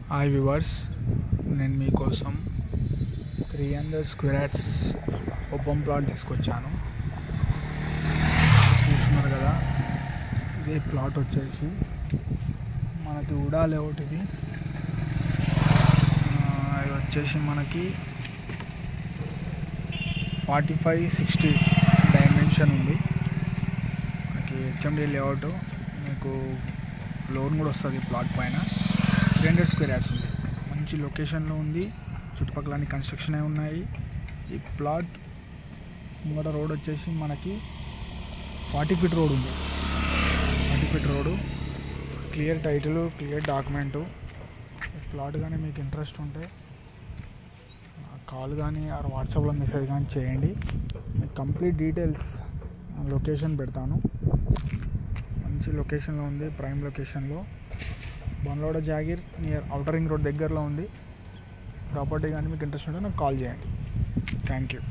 Hi viewers, నేను మీకోసం 300 square yards open plot తీసుకొచ్చాను. చూస్తున్నారు కదా, ఇదే ప్లాట్ వచ్చేసి మనకి ఉడా లేఅవుట్. ఇది వచ్చేసి మనకి 45-60 డైమెన్షన్ ఉంది. మనకి హెచ్ఎండి లేఅవుట్, మీకు లోన్ కూడా వస్తుంది. ప్లాట్ పైన 300 స్క్వేర్ యార్డ్స్ ఉంది. మంచి లొకేషన్లో ఉంది. చుట్టుపక్కల అన్ని కన్స్ట్రక్షన్ అయి ఉన్నాయి. ఈ ప్లాట్ ముంగట రోడ్ వచ్చేసి మనకి 40 ఫీట్ రోడ్ ఉంది. 40 feet road, clear title, clear document. ఈ ప్లాట్ కానీ మీకు ఇంట్రెస్ట్ ఉంటే కాల్ కానీ ఆర్ వాట్సాప్లో మెసేజ్ కానీ చేయండి. మీకు కంప్లీట్ డీటెయిల్స్, లొకేషన్ పెడతాను. మంచి లొకేషన్లో ఉంది, ప్రైమ్ లొకేషన్లో. Bandlavada Jagir near outer ring road దగ్గరలో ఉంది. ప్రాపర్టీ కానీ మీకు ఇంట్రెస్ట్ ఉంటే నాకు కాల్ చేయండి. Thank you.